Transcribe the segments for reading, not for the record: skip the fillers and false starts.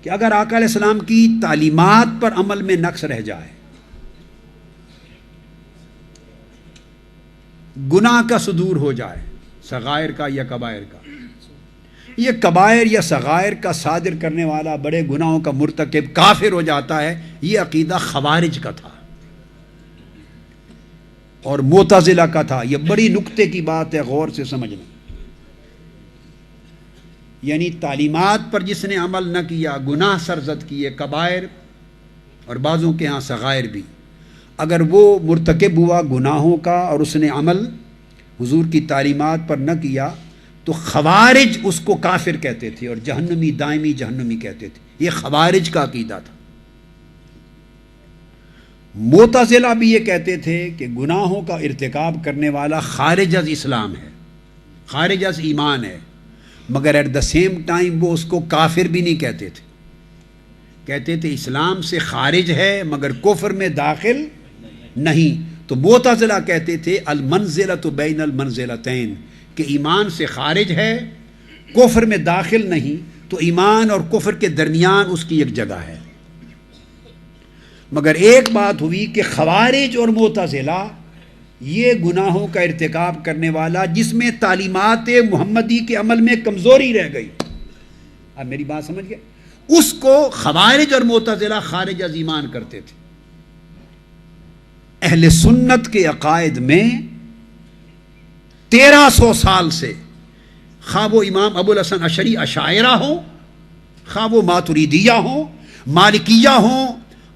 کہ اگر آقا علیہ السلام کی تعلیمات پر عمل میں نقص رہ جائے، گناہ کا صدور ہو جائے، صغائر کا یا کبائر کا، یہ کبائر یا صغائر کا صادر کرنے والا، بڑے گناہوں کا مرتکب کافر ہو جاتا ہے، یہ عقیدہ خوارج کا تھا اور معتزلہ کا تھا۔ یہ بڑی نکتے کی بات ہے، غور سے سمجھنا۔ یعنی تعلیمات پر جس نے عمل نہ کیا، گناہ سرزد کیے، کبائر اور بعضوں کے ہاں صغائر بھی، اگر وہ مرتکب ہوا گناہوں کا اور اس نے عمل حضور کی تعلیمات پر نہ کیا، تو خوارج اس کو کافر کہتے تھے اور جہنمی، دائمی جہنمی کہتے تھے۔ یہ خوارج کا عقیدہ تھا۔ معتزلہ بھی یہ کہتے تھے کہ گناہوں کا ارتکاب کرنے والا خارج از اسلام ہے، خارج از ایمان ہے، مگر ایٹ دا سیم ٹائم وہ اس کو کافر بھی نہیں کہتے تھے، کہتے تھے اسلام سے خارج ہے مگر کفر میں داخل نہیں۔ تو معتزلہ کہتے تھے المنزلۃ بین المنزلتین، کہ ایمان سے خارج ہے، کفر میں داخل نہیں، تو ایمان اور کفر کے درمیان اس کی ایک جگہ ہے۔ مگر ایک بات ہوئی کہ خوارج اور معتزلہ یہ گناہوں کا ارتکاب کرنے والا جس میں تعلیمات محمدی کے عمل میں کمزوری رہ گئی، اب میری بات سمجھ گئے، اس کو خوارج اور معتزلہ خارج از ایمان کرتے تھے۔ اہل سنت کے عقائد میں 1300 سال سے، خواہ وہ امام ابو الحسن اشعری اشاعرہ ہوں، خواہ وہ ماتریدیہ ہوں، مالکیہ ہوں،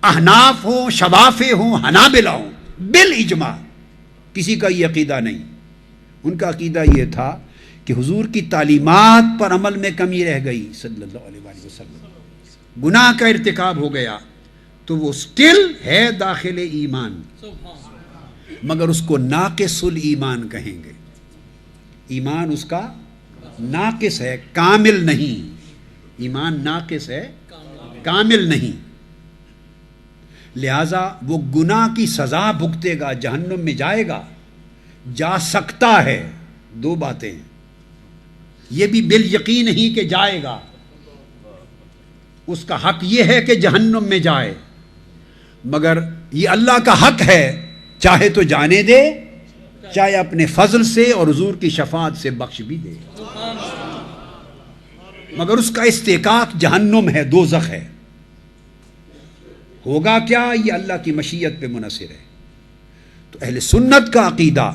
احناف ہوں، شوافع ہوں، حنابلہ ہوں، بالاجماع کسی کا یہ عقیدہ نہیں۔ ان کا عقیدہ یہ تھا کہ حضور کی تعلیمات پر عمل میں کمی رہ گئی صلی اللہ علیہ وآلہ وسلم، گناہ کا ارتکاب ہو گیا، تو وہ سٹل ہے داخل ایمان، مگر اس کو ناقص الایمان کہیں گے۔ ایمان اس کا ناقص ہے، کامل نہیں، ایمان ناقص ہے، کامل نہیں، لہذا وہ گناہ کی سزا بھگتے گا، جہنم میں جائے گا، جا سکتا ہے۔ دو باتیں ہیں، یہ بھی بالیقین ہی کہ جائے گا، اس کا حق یہ ہے کہ جہنم میں جائے، مگر یہ اللہ کا حق ہے، چاہے تو جانے دے، چاہے اپنے فضل سے اور حضور کی شفاعت سے بخش بھی دے، مگر اس کا استحقاق جہنم ہے، دوزخ ہے۔ ہوگا کیا، یہ اللہ کی مشیت پہ منحصر ہے۔ تو اہل سنت کا عقیدہ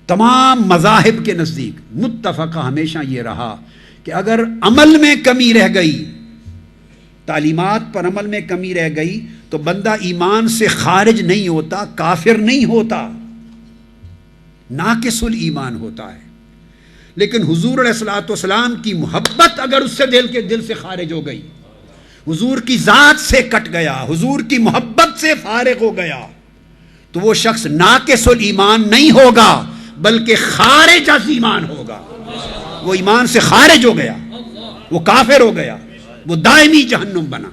تمام مذاہب کے نزدیک متفقہ ہمیشہ یہ رہا کہ اگر عمل میں کمی رہ گئی، تعلیمات پر عمل میں کمی رہ گئی، تو بندہ ایمان سے خارج نہیں ہوتا، کافر نہیں ہوتا، ناقص الایمان ہوتا ہے۔ لیکن حضور علیہ الصلوۃ والسلام کی محبت اگر اس سے دل سے خارج ہو گئی، حضور کی ذات سے کٹ گیا، حضور کی محبت سے فارغ ہو گیا، تو وہ شخص ناقص الایمان نہیں ہوگا بلکہ خارج از ایمان ہوگا۔ وہ ایمان سے خارج ہو گیا، وہ کافر ہو گیا، وہ دائمی جہنم بنا،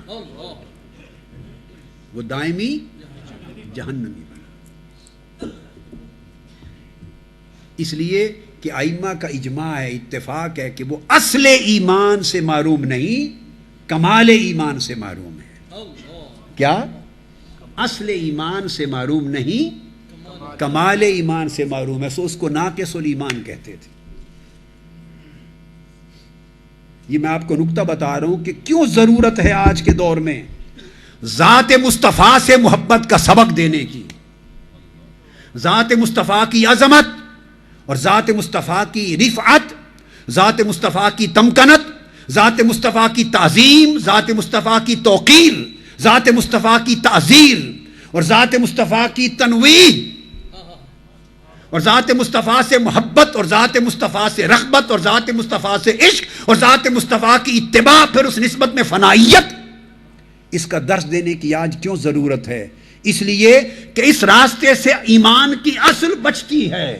وہ دائمی جہنمی بنا۔ اس لیے کہ ائمہ کا اجماع ہے، اتفاق ہے کہ وہ اصل ایمان سے معروم نہیں، کمال ایمان سے معروم ہے۔ کیا؟ اصل ایمان سے معروم نہیں، کمال ایمان سے معروم ہے، سو اس کو ناقص الایمان کہتے تھے۔ یہ میں آپ کو نکتہ بتا رہا ہوں کہ کیوں ضرورت ہے آج کے دور میں ذات مصطفیٰ سے محبت کا سبق دینے کی، ذات مصطفیٰ کی عظمت اور ذات مصطفیٰ کی رفعت، ذات مصطفیٰ کی تمکنت، ذات مصطفیٰ کی تعظیم، ذات مصطفیٰ کی توقیر، ذات مصطفیٰ کی تعزیر اور ذات مصطفیٰ کی تنویہ اور ذات مصطفیٰ سے محبت اور ذات مصطفیٰ سے رغبت اور ذات مصطفیٰ سے عشق اور ذات مصطفیٰ کی اتباع، پھر اس نسبت میں فنائیت، اس کا درس دینے کی آج کیوں ضرورت ہے؟ اس لیے کہ اس راستے سے ایمان کی اصل بچتی ہے۔